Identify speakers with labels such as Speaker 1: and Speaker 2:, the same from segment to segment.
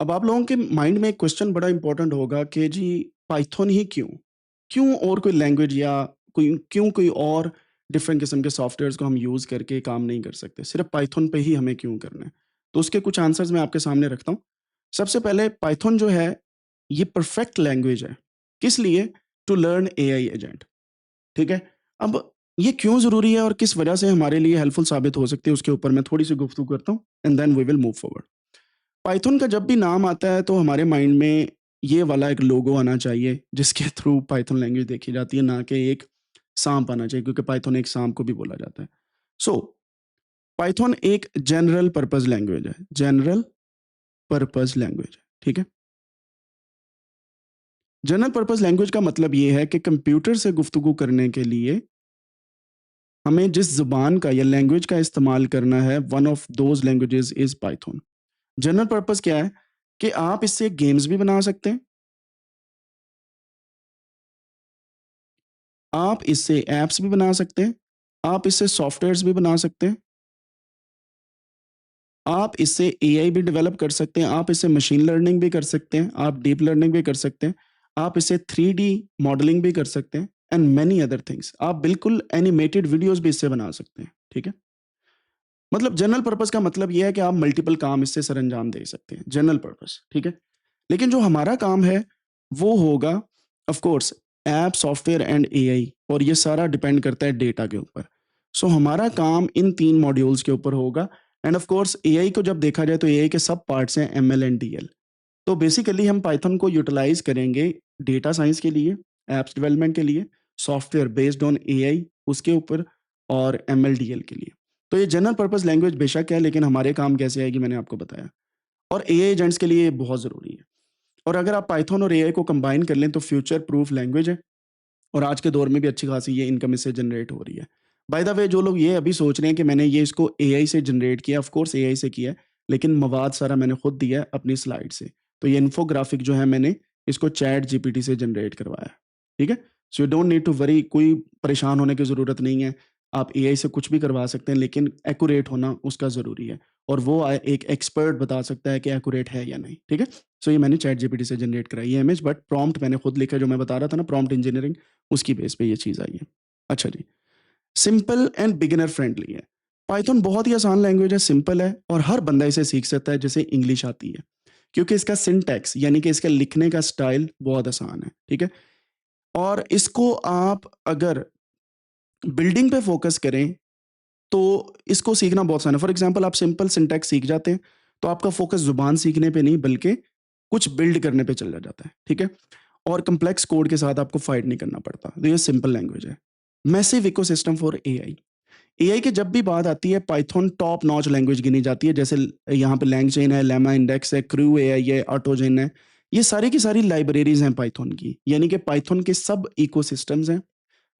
Speaker 1: अब आप लोगों के माइंड में एक क्वेश्चन बड़ा इंपॉर्टेंट होगा कि जी पाइथन ही क्यों? क्यों और कोई लैंग्वेज या कोई और डिफरेंट किस्म के सॉफ्टवेयर्स को हम यूज़ करके काम नहीं कर सकते? सिर्फ़ पाइथन पे ही हमें क्यों करना है? तो उसके कुछ आंसर्स मैं आपके सामने रखता हूँ। सबसे पहले पाइथन जो है, ये परफेक्ट लैंग्वेज है। किस लिए? टू लर्न एआई एजेंट, ठीक है? अब ये क्यों ज़रूरी है और किस वजह से हमारे लिए हेल्पफुल साबित हो सकती है, उसके ऊपर मैं थोड़ी-सी गुफ्तगू करता हूँ and then we will move forward. Python का जब भी नाम आता है तो हमारे माइंड में ये वाला एक लोगो आना चाहिए जिसके थ्रू पाइथन लैंग्वेज देखी जाती है, ना कि एक सांप आना चाहिए, क्योंकि पाइथन एक सांप को भी बोला जाता है। सो पाइथन एक जनरल पर्पस लैंग्वेज है, जनरल पर्पस लैंग्वेज है, ठीक है? जनरल पर्पस लैंग्वेज का मतलब ये है कि कंप्यूटर से गुफ्तगू करने के लिए हमें जिस ज़ुबान का या लैंग्वेज का इस्तेमाल करना है, one of those languages is Python. General purpose क्या है कि आप इससे गेम्स भी बना सकते हैं, आप इससे ऐप्स भी बना सकते हैं, आप इससे सॉफ्टवेयर्स भी बना सकते हैं, आप इससे एआई भी डेवलप कर सकते हैं, आप इससे मशीन लर्निंग भी कर सकते हैं, आप डीप लर्निंग भी कर सकते हैं, आप इससे 3D मॉडलिंग भी कर सकते हैं एंड मैनी अदर थिंग्स। आप बिल्कुल एनिमेटेड वीडियोज़ भी इससे बना सकते हैं, ठीक है? मतलब जनरल पर्पस का मतलब ये है कि आप मल्टीपल काम इससे सरअंजाम दे सकते हैं, जनरल पर्पस, ठीक है? लेकिन जो हमारा काम है, वो होगा of course app, software and AI, और ये सारा डिपेंड करता है डेटा के ऊपर। सो हमारा काम इन 3 मॉड्यूल्स के ऊपर होगा एंड ऑफ कोर्स एआई को जब देखा जाए तो एआई के सब पार्ट्स हैं एमएल एंड डीएल। तो बेसिकली हम पाइथन को यूटिलाइज़ करेंगे डेटा साइंस के लिए, ऐप्स डेवलपमेंट के लिए, सॉफ्टवेयर बेस्ड ऑन एआई उसके ऊपर, और एमएल डीएल के लिए। तो ये जनरल पर्पस लैंग्वेज बेशक है, लेकिन हमारे काम कैसे आएगी मैंने आपको बताया, और एआई एजेंट्स के लिए ये बहुत ज़रूरी है। और अगर आप पाइथन और एआई को कंबाइन कर लें तो फ्यूचर प्रूफ लैंग्वेज है, और आज के दौर में भी अच्छी खासी ये इनकम इससे जनरेट हो रही है। बाय द वे, जो लोग ये अभी सोच रहे हैं कि मैंने ये इसको एआई से जनरेट किया, ऑफ कोर्स एआई से किया है, लेकिन मवाद सारा मैंने खुद दिया है अपनी स्लाइड से। तो ये इन्फोग्राफिक जो है मैंने इसको चैट जीपीटी से जनरेट करवाया है, ठीक है? So you don't need to worry, कोई परेशान होने की ज़रूरत नहीं है। आप एआई से कुछ भी करवा सकते हैं, लेकिन एक्यूरेट होना उसका ज़रूरी है, और वो एक एक्सपर्ट बता सकता है कि एक्यूरेट है या नहीं, ठीक है? सो ये मैंने चैट जीपीटी से जनरेट कराई है इमेज, बट प्रॉम्प्ट मैंने खुद लिखा है, जो मैं बता रहा था ना, प्रॉम्प्ट इंजीनियरिंग, उसकी बेस पे ये चीज़ आई है। अच्छा जी, सिंपल एंड बिगिनर फ्रेंडली है। पाइथन बहुत ही आसान लैंग्वेज है, सिंपल है, और हर बंदा इसे सीख सकता है जिसे इंग्लिश आती है, क्योंकि इसका सिंटैक्स यानी कि इसका लिखने का स्टाइल बहुत आसान है, ठीक है? और इसको आप अगर बिल्डिंग पे फोकस करें तो इसको सीखना बहुत आसान है। फॉर एग्ज़ाम्पल, आप सिंपल सिंटैक्स सीख जाते हैं, तो आपका फ़ोकस ज़ुबान सीखने पे नहीं बल्कि कुछ बिल्ड करने पे चला जाता है, ठीक है? और कॉम्प्लेक्स कोड के साथ आपको फाइट नहीं करना पड़ता। तो ये सिंपल लैंग्वेज है। Massive ecosystem for AI. AI की जब भी बात आती है, पाइथन टॉप नॉच लैंग्वेज गिनी जाती है। जैसे यहाँ पे लैंगचेन है, लेमा इंडेक्स है, क्रू एआई है, ऑटोजेन है। ये सारी की सारी लाइब्रेरीज़ हैं पाइथन की। यानी कि पाइथन के सब इकोसिस्टम्स हैं,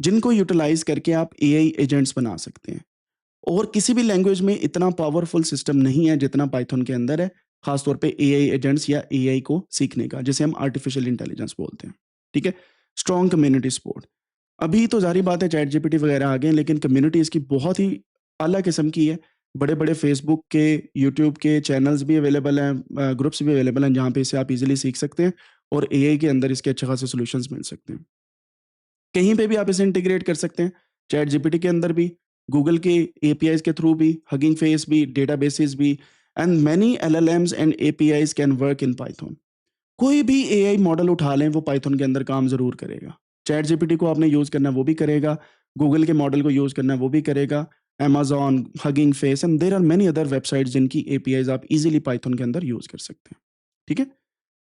Speaker 1: जिनको यूटिलाइज़ करके आप एआई एजेंट्स बना सकते हैं। और किसी भी लैंग्वेज में इतना पावरफुल सिस्टम नहीं है जितना पाइथन के अंदर है, खास तौर पे एआई एजेंट्स या एआई को सीखने का, जिसे हम आर्टिफिशियल इंटेलिजेंस बोलते हैं, ठीक है? Strong community support. अभी तो ज़ाहिर बात है चैट जीपीटी वगैरह आ गए हैं, लेकिन कम्युनिटी इसकी बहुत ही अलग किस्म की है। बड़े-बड़े फेसबुक के, यूट्यूब के चैनल्स भी अवेलेबल हैं, ग्रुप्स भी अवेलेबल हैं, जहाँ पे इसे आप इज़िली सीख सकते हैं, और एआई के अंदर इसके अच्छे खासे सॉल्यूशंस मिल सकते हैं। कहीं पे भी आप इसे इंटीग्रेट कर सकते हैं, चैट जीपीटी के अंदर भी, गूगल के एपीआईज़ के थ्रू भी, हगिंग फेस भी, डेटाबेसेस भी, and many LLMs and APIs can work in Python. कोई भी एआई मॉडल उठा लें, वो पाइथन के अंदर काम ज़रूर करेगा। चैट जीपीटी को आपने यूज़ करना है, वो भी करेगा, गूगल के मॉडल को यूज़ करना है, वो भी करेगा, Amazon, Hugging Face and there are many other websites जिनकी एपीआईज़ आप ईज़िली पाइथन के अंदर यूज़ कर सकते हैं, ठीक है?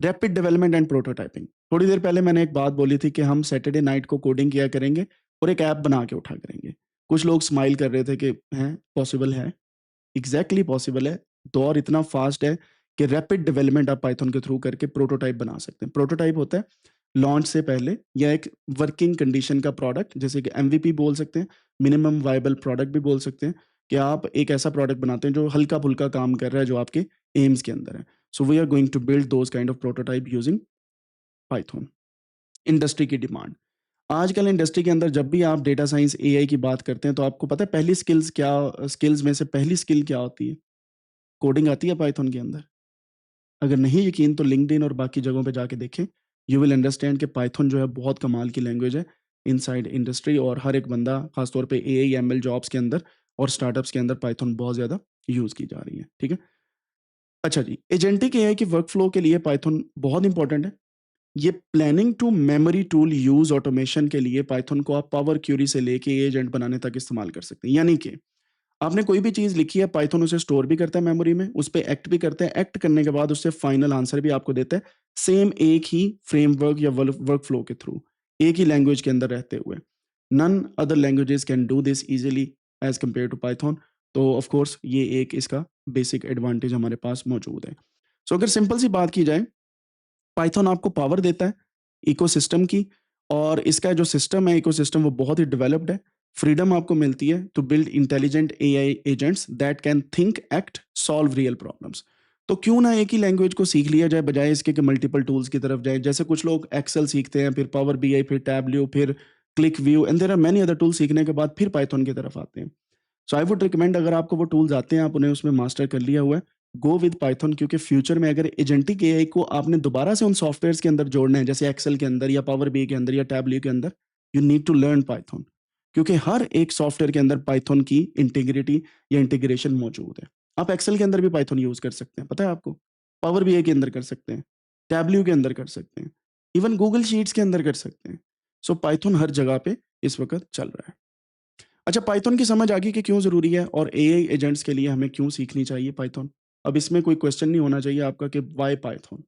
Speaker 1: Rapid development and prototyping. थोड़ी देर पहले मैंने एक बात बोली थी कि हम सैटरडे नाइट को कोडिंग किया करेंगे और एक ऐप बना के उठा करेंगे। कुछ लोग स्माइल कर रहे थे कि हैं, पॉसिबल है? एग्ज़ैक्टली पॉसिबल है। दौर इतना फ़ास्ट है कि रैपिड डेवलपमेंट आप पाइथन के थ्रू करके प्रोटोटाइप बना सकते हैं। प्रोटोटाइप होता है लॉन्च से पहले या एक वर्किंग कंडीशन का प्रोडक्ट, जैसे कि एमवीपी बोल सकते हैं, मिनिमम वायबल प्रोडक्ट भी बोल सकते हैं, कि आप एक ऐसा प्रोडक्ट बनाते हैं जो हल्का-फुल्का काम कर रहा है, जो आपके एम्स के अंदर है। So we are going to build those kind of prototype using Python. Industry की डिमांड। आजकल इंडस्ट्री के अंदर जब भी आप डेटा साइंस, एआई की बात करते हैं, तो आपको पता है पहली स्किल्स में से पहली स्किल क्या होती है? कोडिंग आती है पाइथन के अंदर? अगर नहीं यकीन तो लिंक्डइन और बाकी जगहों पे जाके देखें, यू विल अंडरस्टैंड कि पाइथन जो है बहुत कमाल की लैंग्वेज है इनसाइड इंडस्ट्री, और हर एक बंदा खासतौर पे एआई एमएल जॉब्स के अंदर और स्टार्टअप्स के अंदर पाइथन बहुत ज़्यादा यूज़ की जा रही है। ठीक है? अच्छा जी, एजेंटिक एआई के वर्कफ्लो के लिए पाइथन बहुत इंपॉर्टेंट है। ये planning to memory tool use automation के लिए पाइथन को आप पावर क्वेरी से लेके एजेंट बनाने तक इस्तेमाल कर सकते हैं। यानी कि आपने कोई भी चीज़ लिखी है, पाइथन उसे स्टोर भी करता है मेमोरी में, उस पे एक्ट भी करता है, एक्ट करने के बाद उससे फाइनल आंसर भी आपको देता है, सेम एक ही फ्रेमवर्क या वर्क फ्लो के थ्रू, एक ही लैंग्वेज के अंदर रहते हुए। None other languages can do this easily as compare to Python. तो ऑफ कोर्स ये एक इसका बेसिक एडवांटेज हमारे पास मौजूद है। सो अगर सिंपल सी बात की जाए, पाइथन आपको पावर देता है इकोसिस्टम की, और इसका जो सिस्टम है इकोसिस्टम वो बहुत ही डेवलप्ड है। फ्रीडम आपको मिलती है to build intelligent AI agents that can think, act, solve real problems. तो क्यों ना एक ही लैंग्वेज को सीख लिया जाए, बजाय इसके कि मल्टीपल टूल्स की तरफ जाए। जैसे कुछ लोग एक्सेल सीखते हैं, फिर पावर बीआई, फिर टैबल्यू, फिर QlikView, and there are many other tool सीखने के बाद फिर पाइथन की तरफ आते हैं। सो आई वुड रिकमेंड, अगर आपको वो टूल्स आते हैं, आप उन्हें उसमें मास्टर कर लिया हुआ है, गो विद पाइथन, क्योंकि फ्यूचर में अगर एजेंटिक एआई को आपने दोबारा से उन सॉफ्टवेयर्स के अंदर जोड़ना है, जैसे एक्सेल के अंदर या पावर बी के अंदर या टैबल्यू के अंदर, you need to learn Python, क्योंकि हर एक सॉफ्टवेयर के अंदर पाइथन की इंटीग्रिटी या इंटीग्रेशन मौजूद है। आप एक्सेल के अंदर भी पाइथन यूज कर सकते हैं, पता है आपको? पावर बी के अंदर कर सकते हैं, टैबल्यू के अंदर कर सकते हैं, इवन गूगल शीट्स के अंदर कर सकते हैं। सो पाइथन हर जगह पे इस वक्त चल रहा है। अच्छा, पाइथन की समझ आ गई कि क्यों ज़रूरी है, और एआई एजेंट्स के लिए हमें क्यों सीखनी चाहिए पाइथन। अब इसमें कोई क्वेश्चन नहीं होना चाहिए आपका कि व्हाई पाइथन।